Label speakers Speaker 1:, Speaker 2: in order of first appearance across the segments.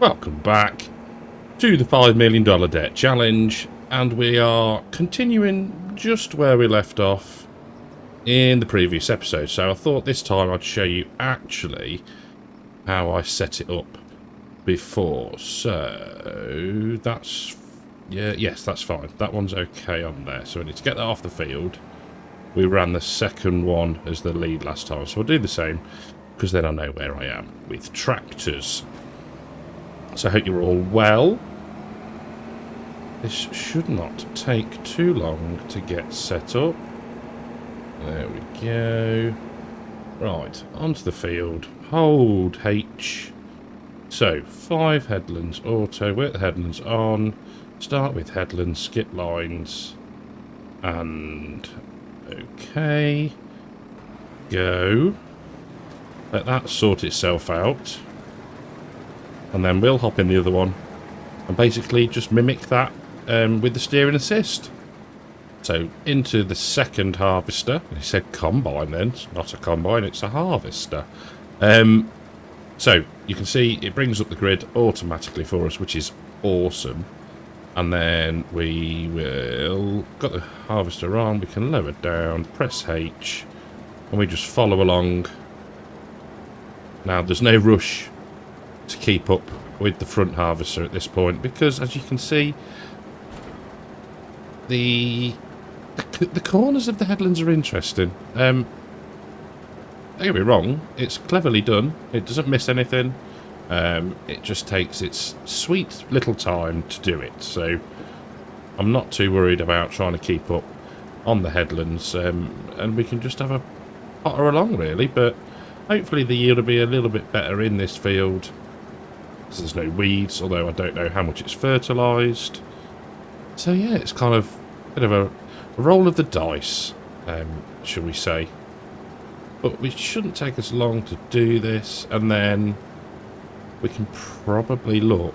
Speaker 1: Welcome back to the $5 million debt challenge, and we are continuing just where we left off in the previous episode. So I thought this time I'd show you actually how I set it up before. So that's, yes, that's fine. That one's okay on there. So we need to get that off the field. We ran the second one as the lead last time, so I'll do the same because then I know where I am with tractors. So I hope you're all well. This should not take too long to get set up. There we go. Right, onto the field. Hold H. So, 5 headlands auto. Work the headlands on. Start with headlands, skip lines. And... okay. Go. Let that sort itself out. And then we'll hop in the other one and basically just mimic that with the steering assist. So into the second harvester. He said combine then. It's not a combine, it's a harvester. So you can see it brings up the grid automatically for us, which is awesome. And then we will got the harvester on. We can lower down, press H, and we just follow along. Now there's no rush to keep up with the front harvester at this point, because as you can see, the corners of the headlands are interesting. Don't get me wrong, it's cleverly done. It doesn't miss anything. It just takes its sweet little time to do it. So I'm not too worried about trying to keep up on the headlands, and we can just have a potter along really. But hopefully the yield will be a little bit better in this field. There's no weeds, although I don't know how much it's fertilised. So yeah, it's kind of a bit of a roll of the dice, shall we say. But it shouldn't take us long to do this, and then we can probably look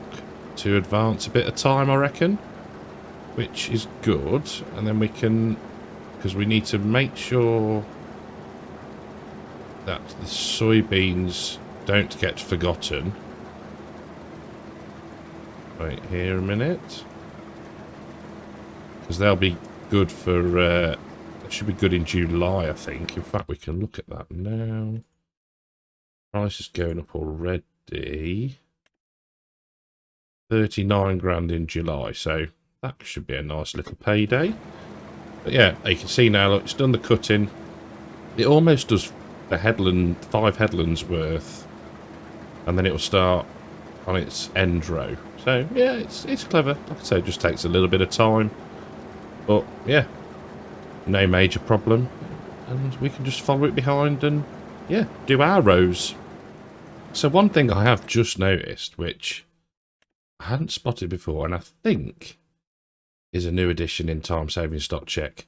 Speaker 1: to advance a bit of time, I reckon, which is good. And then we can, because we need to make sure that the soybeans don't get forgotten. Wait here a minute, because they'll be good for, it should be good in July, I think. In fact, we can look at that now. Price is going up already. 39 grand in July, so that should be a nice little payday. But yeah, you can see now, look, it's done the cutting. It almost does the headland, 5 headlands worth, and then it will start on its end row. So yeah, it's clever. Like I say, it just takes a little bit of time, but yeah, no major problem, and we can just follow it behind and yeah, do our rows. So one thing I have just noticed, which I hadn't spotted before, and I think is a new addition in time saving stock check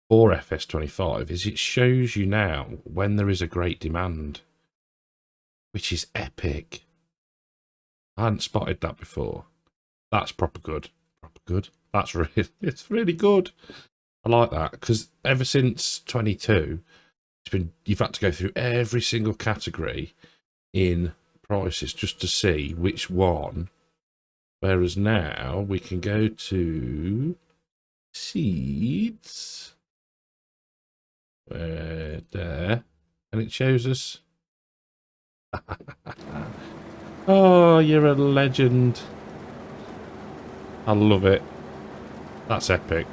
Speaker 1: for FS25, is it shows you now when there is a great demand, which is epic. I hadn't spotted that before. That's proper good. Proper good. That's really, it's really good. I like that, because ever since 22, it's been, you've had to go through every single category in prices just to see which one. Whereas now we can go to seeds, there, and it shows us. Oh, you're a legend. I love it. That's epic.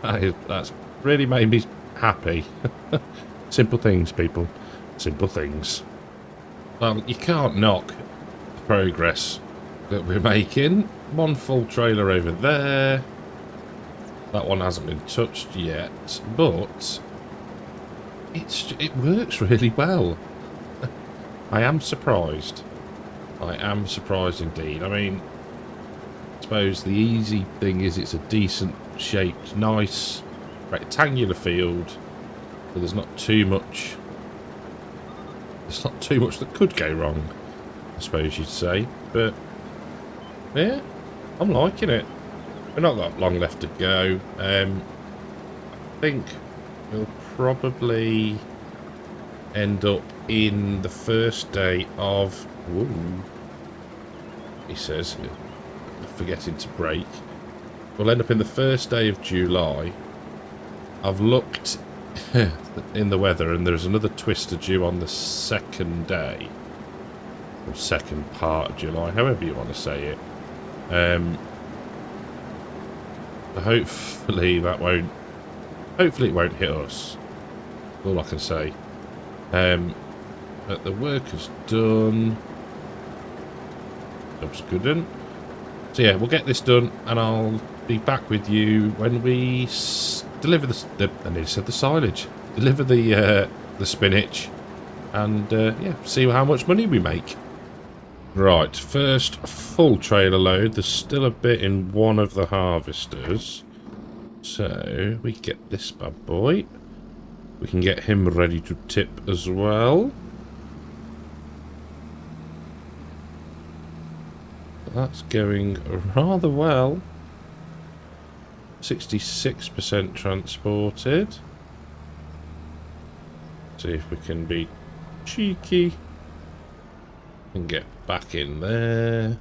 Speaker 1: That's really made me happy. Simple things, people. Simple things. Well, you can't knock the progress that we're making. One full trailer over there. That one hasn't been touched yet, but it works really well. I am surprised. I am surprised indeed. I mean, I suppose the easy thing is it's a decent shaped, nice rectangular field, so there's not too much. There's not too much that could go wrong, I suppose you'd say. But yeah, I'm liking it. We've not got long left to go. I think we'll probably end up in the first day of... Ooh, he says, forgetting to brake. We'll end up in the first day of July. I've looked in the weather and there's another twister due on the second day. Or second part of July, however you want to say it. Hopefully that won't... Hopefully it won't hit us. All I can say. But the work is done. Job's good done. So yeah, we'll get this done and I'll be back with you when we deliver I nearly said the silage. Deliver the spinach and yeah, see how much money we make. Right, first full trailer load. There's still a bit in one of the harvesters. So we get this bad boy. We can get him ready to tip as well. That's going rather well. 66% transported. See if we can be cheeky and get back in there.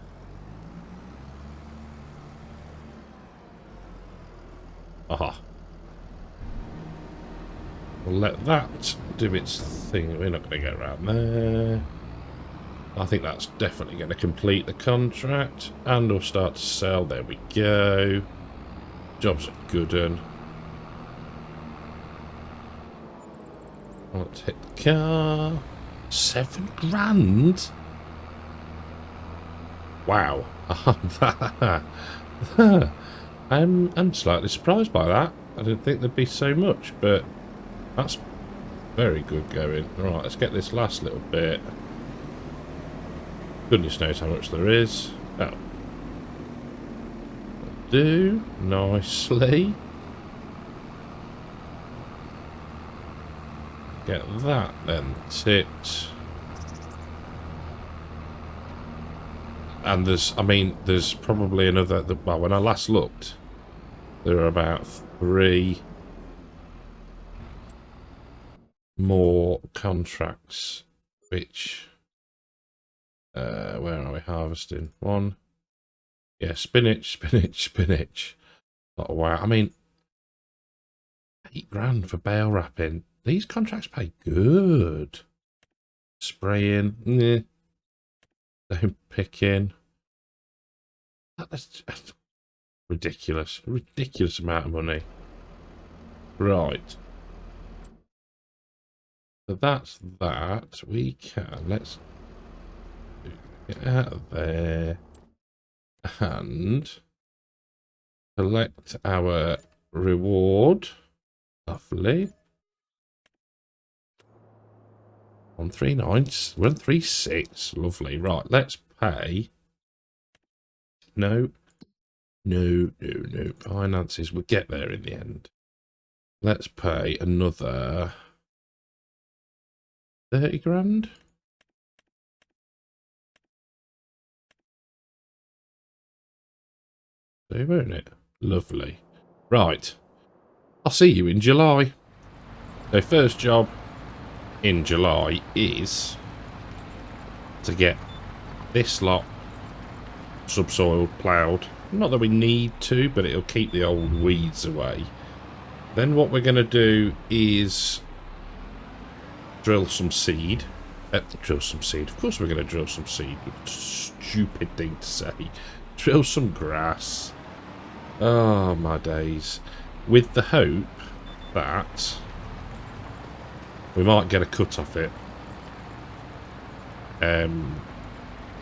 Speaker 1: Aha. We'll let that do its thing. We're not going to get around there. I think that's definitely going to complete the contract. And we'll start to sell. There we go. Job's a good one. Let's hit the car. 7 grand? Wow. I'm slightly surprised by that. I didn't think there'd be so much, but that's very good going. Right, let's get this last little bit. Goodness knows how much there is. Oh. Do nicely. Get that then tipped. And there's probably another, well, when I last looked, there are about 3 more contracts, which, where are we harvesting? 1. Yeah, spinach. Oh, wow. I mean, 8 grand for bale wrapping. These contracts pay good. Spraying, Stone picking. That's ridiculous. A ridiculous amount of money. Right. So that's that. We can, let's get out of there and collect our reward. Lovely. 139. We're on 36. Lovely. Right, let's pay. No. Finances. We'll get there in the end. Let's pay another 30 grand. So, won't it? Lovely. Right. I'll see you in July. So, first job in July is to get this lot subsoiled, ploughed. Not that we need to, but it'll keep the old weeds away. Then what we're going to do is drill some seed. Drill some seed. Of course we're going to drill some seed. Stupid thing to say. Drill some grass. Oh, my days. With the hope that we might get a cut off it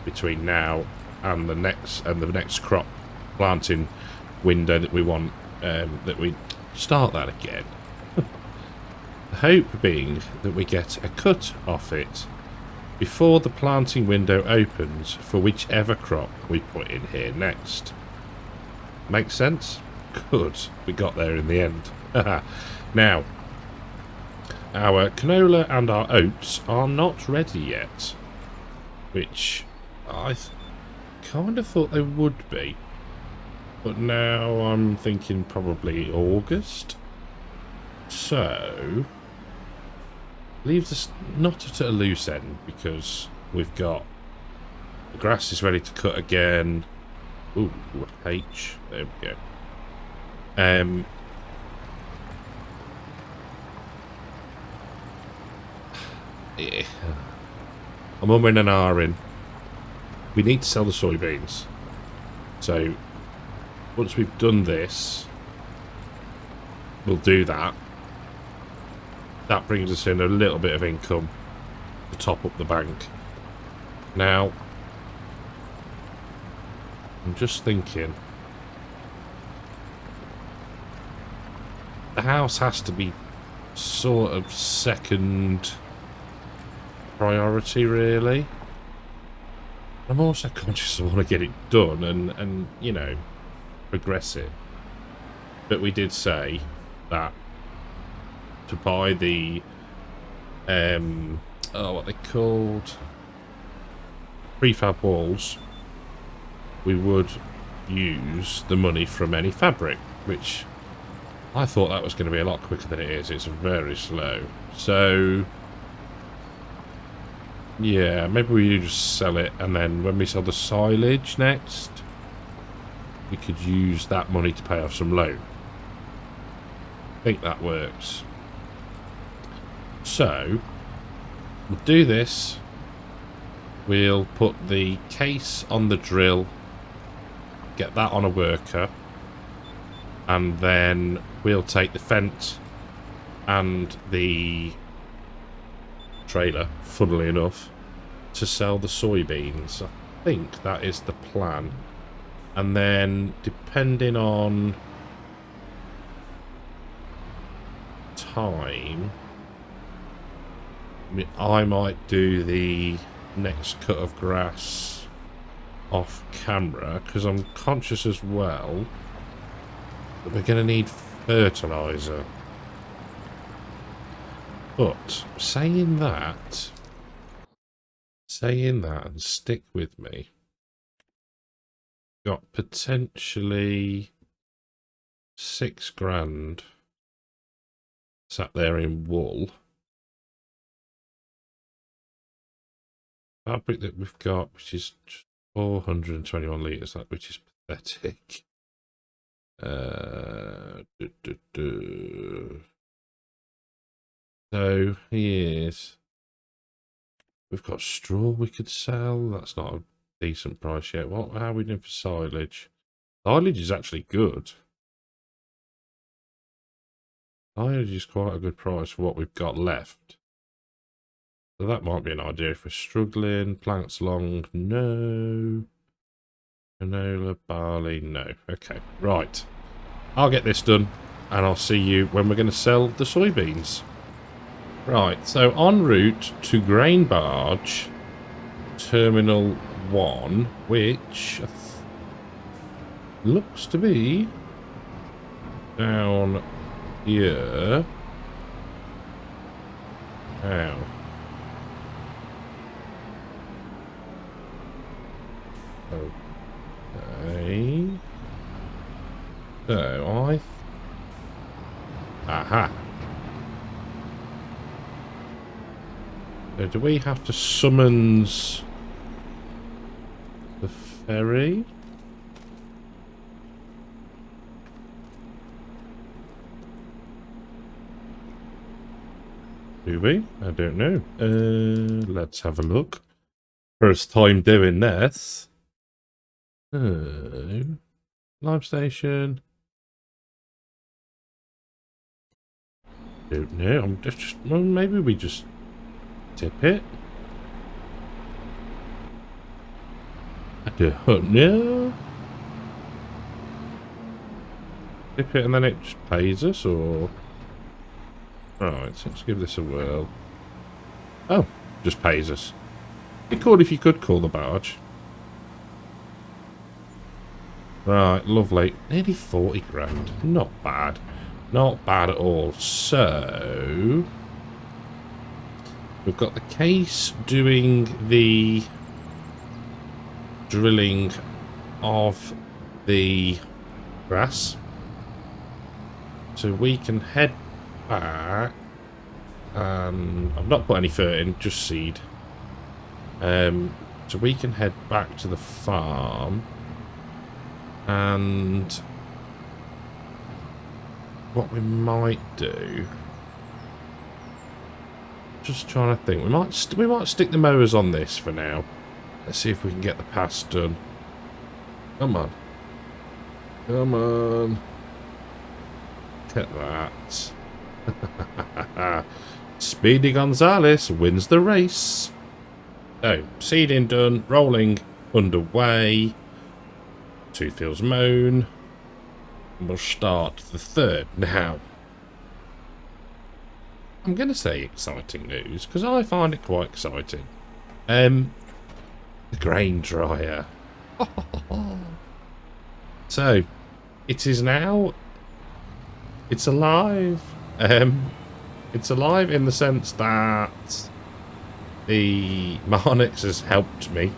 Speaker 1: between now and the next crop planting window that we want, that we start that again. The hope being that we get a cut off it before the planting window opens for whichever crop we put in here next. Makes sense? Good. We got there in the end. Now, our canola and our oats are not ready yet, which I kind of thought they would be, but now I'm thinking probably August. So, leaves us not at a loose end because we've got The grass is ready to cut again. Ooh, H. There we go. Yeah. I'm umming and ahhing. We need to sell the soybeans. So, once we've done this, we'll do that. That brings us in a little bit of income to top up the bank. Now, I'm just thinking, the house has to be sort of second priority, really. I'm also conscious I want to get it done and you know, progress it. But we did say that to buy the what they called prefab walls, we would use the money from any fabric, which I thought that was going to be a lot quicker than it is. It's very slow. So yeah, maybe we just sell it, and then when we sell the silage next, we could use that money to pay off some loan. I think that works. So, we'll do this. We'll put the case on the drill, get that on a worker, and then we'll take the fence and the trailer, funnily enough, to sell the soybeans. I think that is the plan. And then, depending on time, I might do the next cut of grass off camera, because I'm conscious as well that we're going to need fertilizer. But saying that, and stick with me, got potentially £6,000 sat there in wool. Fabric that we've got, which is 421 litres, which is pathetic. So here's, we've got straw we could sell. That's not a decent price yet. How are we doing for silage? Silage is actually good. Silage is quite a good price for what we've got left. So that might be an idea if we're struggling. Plants long, no. Canola, barley, no. Okay, right. I'll get this done, and I'll see you when we're going to sell the soybeans. Right, so en route to Grain Barge Terminal 1, which looks to be down here. Ow. Okay. So aha. So do we have to summons the ferry? Do we? I don't know. Let's have a look. First time doing this. Live station. Don't know. I'm just well, maybe we just tip it. I don't know. Tip it and then it just pays us, or right? So let's give this a whirl. Oh, just pays us. It'd be cool if you could call the barge. Right, lovely. Nearly 40 grand. Not bad. Not bad at all. So we've got the case doing the drilling of the grass. So we can head back. I've not put any fur in, just seed. So we can head back to the farm. And what we might do, just trying to think, we might stick the mowers on this for now. Let's see if we can get the pass done. Come on. Come on. Look at that. Speedy Gonzales wins the race. So, seeding done, rolling underway. 2 fields mown. And we'll start the third now. I'm going to say exciting news, because I find it quite exciting. The grain dryer. So, it is now... It's alive. It's alive in the sense that the Marnix has helped me.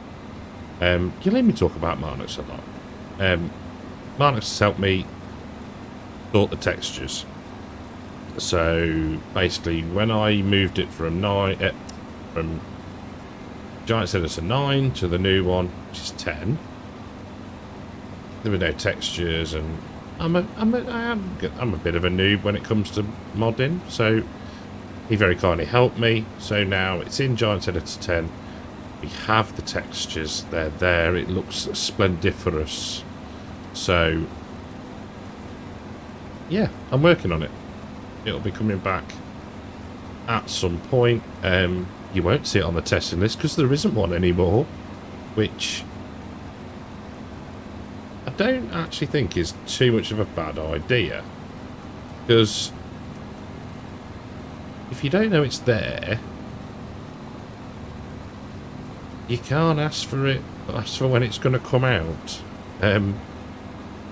Speaker 1: You let me talk about Marnix a lot. Marnix has helped me sort the textures. So basically, when I moved it from from Giant Senator 9 to the new one, which is 10, there were no textures, and I'm a bit of a noob when it comes to modding. So he very kindly helped me. So now it's in Giant Senator 10. We have the textures. They're there. It looks splendiferous. So yeah, I'm working on it. It'll be coming back at some point. You won't see it on the testing list because there isn't one anymore, which I don't actually think is too much of a bad idea, because if you don't know it's there, you can't ask for when it's going to come out. I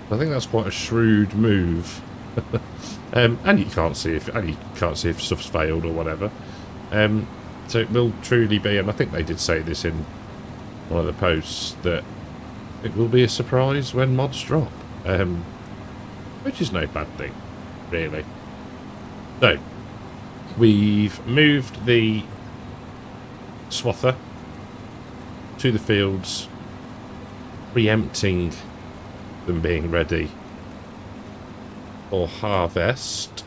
Speaker 1: think that's quite a shrewd move. And you can't see if stuff's failed or whatever. So it will truly be, and I think they did say this in one of the posts, that it will be a surprise when mods drop, which is no bad thing, really. So we've moved the swather to the fields, preempting them being ready or harvest.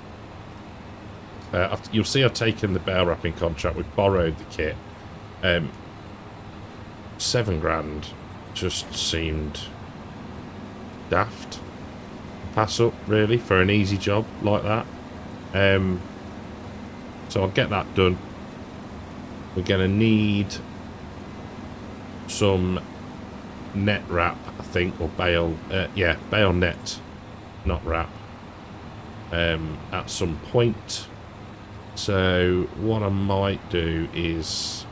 Speaker 1: You'll see I've taken the bale wrapping contract. We've borrowed the kit. £7 just seemed daft. Pass up, really, for an easy job like that. So I'll get that done. We're going to need some net wrap, I think, or bale. Yeah, bale net, not wrap. At some point. So what I might do is,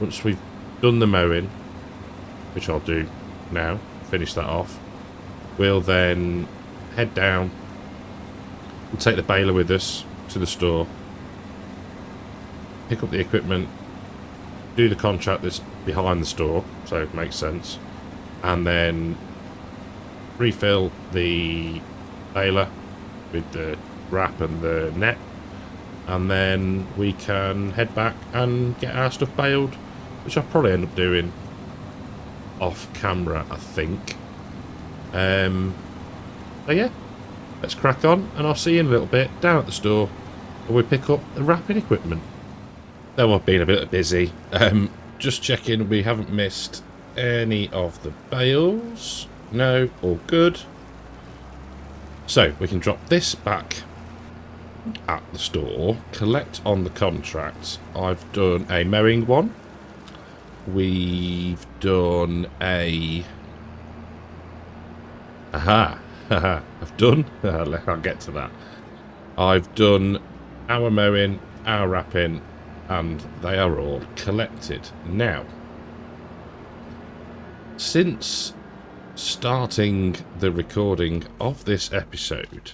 Speaker 1: once we've done the mowing, which I'll do now, finish that off, we'll then head down. We'll take the baler with us to the store, pick up the equipment, do the contract that's behind the store, so it makes sense, and then refill the baler with the wrap and the net, and then we can head back and get our stuff baled, which I'll probably end up doing off camera, I think. So yeah, let's crack on, and I'll see you in a little bit down at the store where we pick up the wrapping equipment. Though I've been a bit busy, just checking we haven't missed any of the bales. No, all good. So we can drop this back at the store, collect on the contract. I've done a mowing one. We've done a... I've done... I'll get to that. I've done our mowing, our wrapping, and they are all collected. Now, since starting the recording of this episode,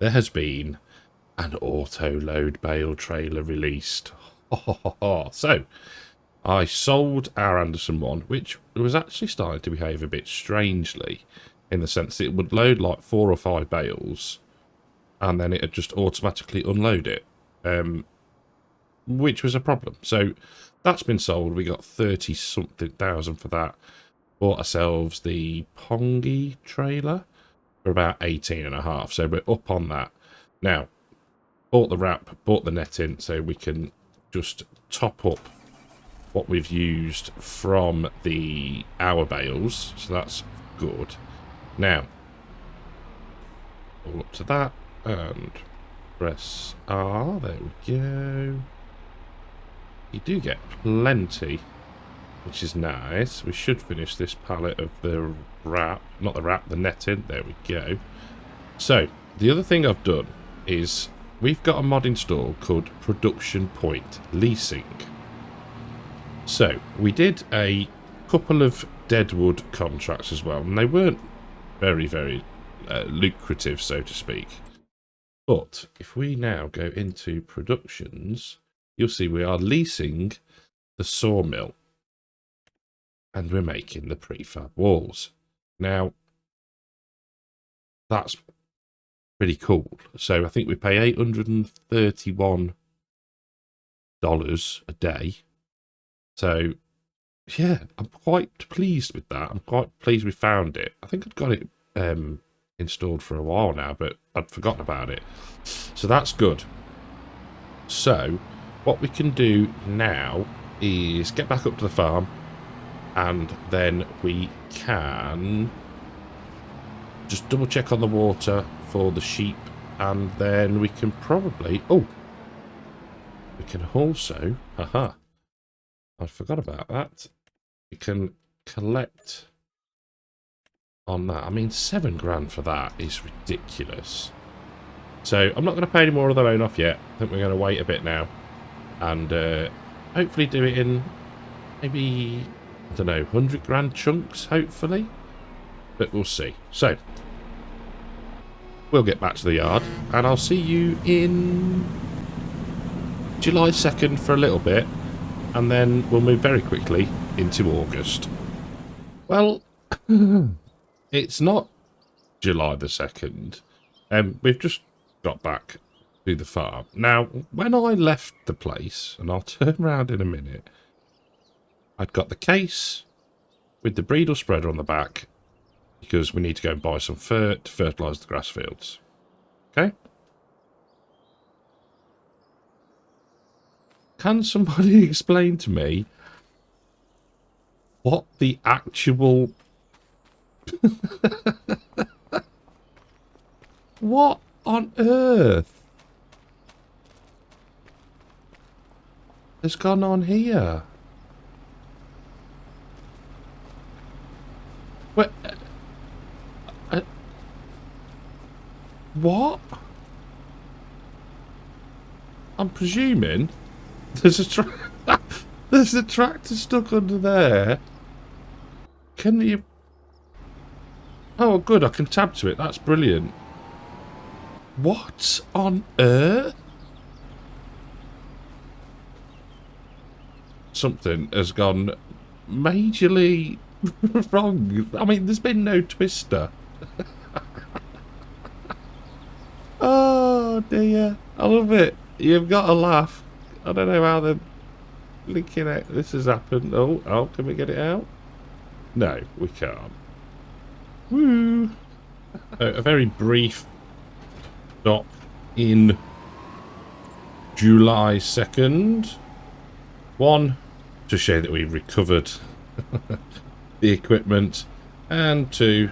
Speaker 1: there has been an auto-load bale trailer released. So, I sold our Anderson one, which was actually starting to behave a bit strangely, in the sense that it would load like 4 or 5 bales, and then it would just automatically unload it, which was a problem. So, that's been sold. We got 30 something thousand for that. Bought ourselves the Pongy trailer for about 18 and a half. So we're up on that. Now, bought the wrap, bought the netting, so we can just top up what we've used from the hour bales. So that's good. Now, all up to that, and press R. There we go. You do get plenty, which is nice. We should finish this pallet of the wrap, not the wrap, the netting. There we go. So, the other thing I've done is we've got a mod installed called Production Point Leasing. So, we did a couple of deadwood contracts as well, and they weren't very, very lucrative, so to speak. But if we now go into productions, you'll see we are leasing the sawmill, and we're making the prefab walls. Now, that's pretty cool. So I think we pay $831 a day. So, yeah, I'm quite pleased with that. I'm quite pleased we found it. I think I'd got it installed for a while now, but I'd forgotten about it. So that's good. So, what we can do now is get back up to the farm, and then we can just double check on the water for the sheep, and then we can probably... Oh! We can also... Haha! I forgot about that. We can collect on that. I mean, $7 for that is ridiculous. So, I'm not going to pay any more of the loan off yet. I think we're going to wait a bit now. And hopefully do it in maybe, I don't know, $100 chunks, hopefully. But we'll see. So, we'll get back to the yard, and I'll see you in July 2nd for a little bit, and then we'll move very quickly into August. Well, it's not July the 2nd. We've just got back to the farm. Now, when I left the place, and I'll turn around in a minute, I'd got the case with the bridle spreader on the back, because we need to go and buy some fur to fertilise the grass fields. Okay? Can somebody explain to me what the actual... What on earth has gone on here? What? What? I'm presuming there's a there's a tractor stuck under there. Can you... Oh, good, I can tab to it. That's brilliant. What on earth? Something has gone majorly wrong. I mean, there's been no twister. Oh dear, I love it. You've got to laugh. I don't know how the blinking out this has happened. Oh, can we get it out? No, we can't. Woo! A very brief stop in July 2nd. One, to show that we recovered the equipment, and two,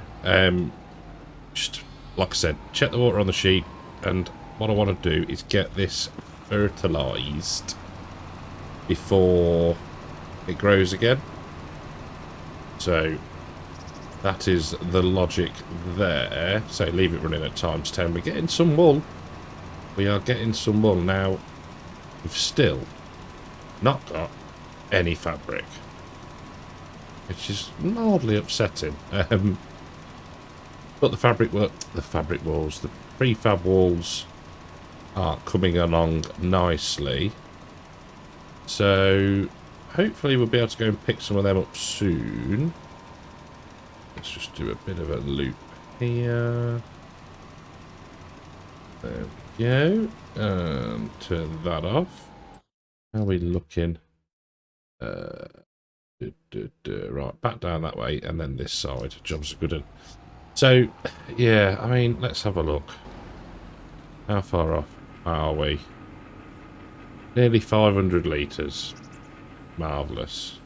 Speaker 1: just like I said, check the water on the sheep, and what I want to do is get this fertilised before it grows again. So that is the logic there. So leave it running at times 10. We're getting some wool. We are getting some wool. Now, we've still not got any fabric, which is mildly upsetting. But the fabric walls, the prefab walls are coming along nicely. So hopefully we'll be able to go and pick some of them up soon. Let's just do a bit of a loop here. There we go. And turn that off. How are we looking? Right, back down that way, and then this side. Job's a good one. So, yeah, I mean, let's have a look. How far off are we? Nearly 500 litres. Marvellous.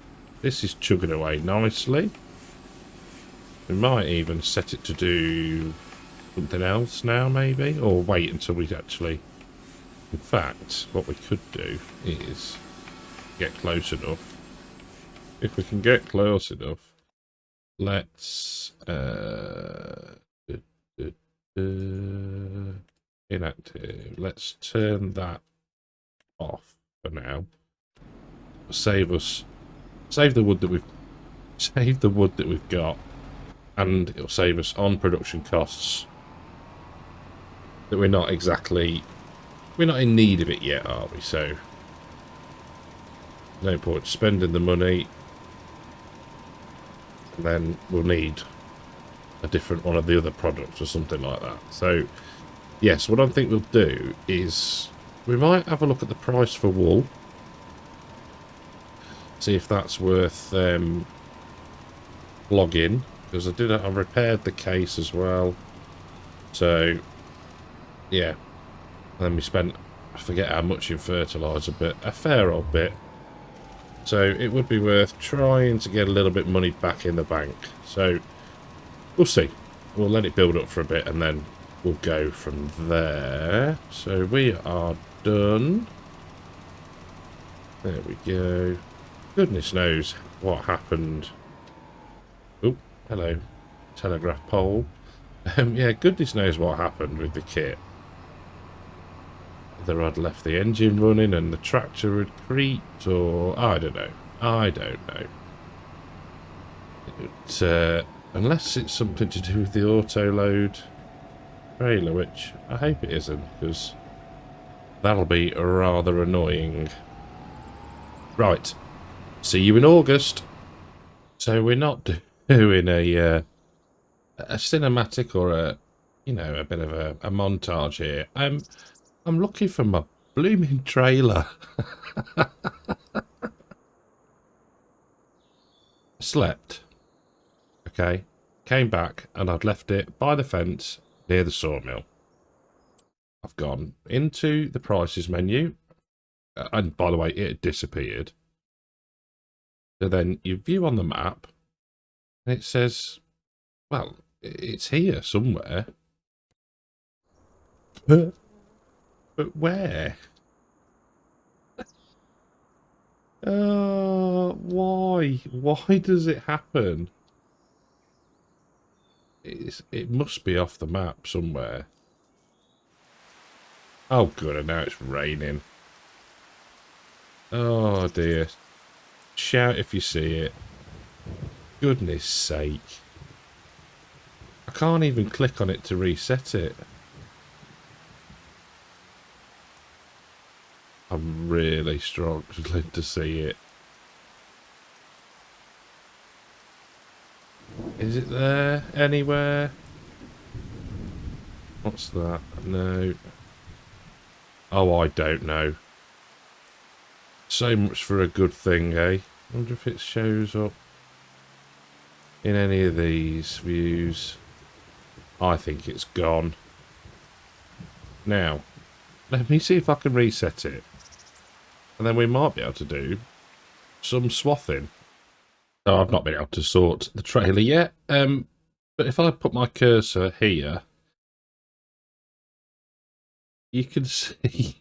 Speaker 1: This is chugging away nicely. We might even set it to do something else now, maybe, or wait until we actually... In fact, what we could do is get close enough. If we can get close enough, let's inactive. Let's turn that off for now. Save the wood that we've got, and it'll save us on production costs that we're not in need of it yet, are we? So no point spending the money, and then we'll need a different one of the other products or something like that. So yes, what I think we'll do is we might have a look at the price for wool, see if that's worth logging, because I repaired the case as well. So yeah, and then we spent, I forget how much in fertiliser, but a fair old bit. So it would be worth trying to get a little bit of money back in the bank. So we'll see. We'll let it build up for a bit, and then we'll go from there. So we are done. There we go. Goodness knows what happened. Oh, hello. Telegraph pole. Yeah, goodness knows what happened with the kit. Whether I'd left the engine running and the tractor had creaked, or... I don't know. I don't know. Unless it's something to do with the auto-load trailer, which I hope it isn't, because that'll be rather annoying. Right. See you in August. So we're not doing a cinematic or a bit of a montage here. I'm looking for my blooming trailer. Slept. Okay. Came back and I'd left it by the fence near the sawmill. I've gone into the prices menu. And by the way, it had disappeared. So then you view on the map, and it says, well, it's here somewhere. But where? Why? Why does it happen? It must be off the map somewhere. Oh, good, and now it's raining. Oh, dear. Shout if you see it. Goodness sake. I can't even click on it to reset it. I'm really struggling to see it. Is it there anywhere? What's that? No. Oh, I don't know. So much for a good thing, eh? Wonder if it shows up in any of these views. I think it's gone. Now, let me see if I can reset it. And then we might be able to do some swathing. So I've not been able to sort the trailer yet. But if I put my cursor here, you can see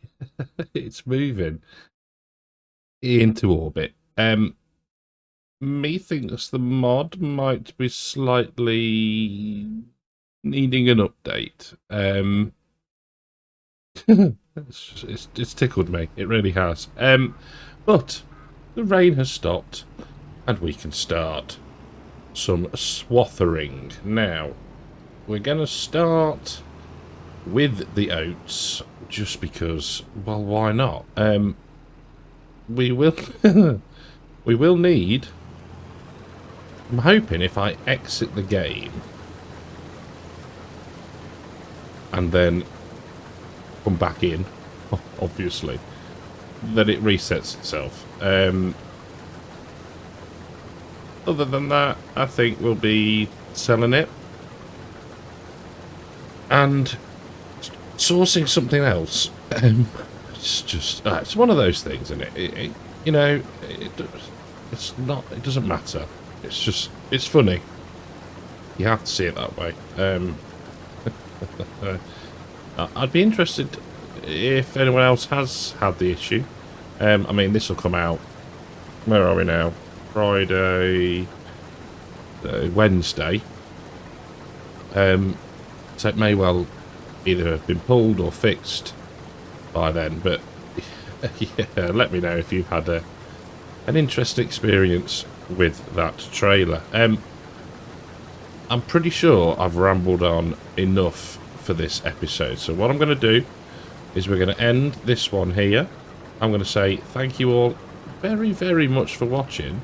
Speaker 1: it's moving into orbit. Methinks the mod might be slightly needing an update. It's tickled me. It really has. But the rain has stopped, and we can start some swathering. Now, we're going to start with the oats, just because, well, why not? We will we will need, I'm hoping if I exit the game and then come back in, obviously, that it resets itself. other than that, I think we'll be selling it and sourcing something else. It's just it's one of those things, isn't it? You know, it's not. It doesn't matter. It's funny. You have to see it that way. I'd be interested if anyone else has had the issue. I mean, this will come out. Where are we now? Friday, Wednesday. So it may well either have been pulled or fixed by then. But yeah, let me know if you've had an interesting experience with that trailer. I'm pretty sure I've rambled on enough for this episode. So what I'm going to do is we're going to end this one here. I'm going to say thank you all very, very much for watching.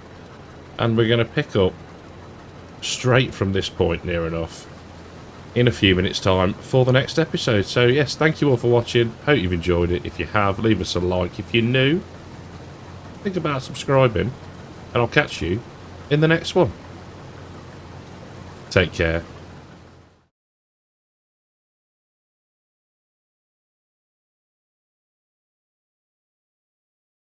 Speaker 1: And we're going to pick up straight from this point near enough in a few minutes' time for the next episode. So yes, thank you all for watching. Hope you've enjoyed it. If you have, leave us a like. If you're new, think about subscribing. And I'll catch you in the next one. Take care.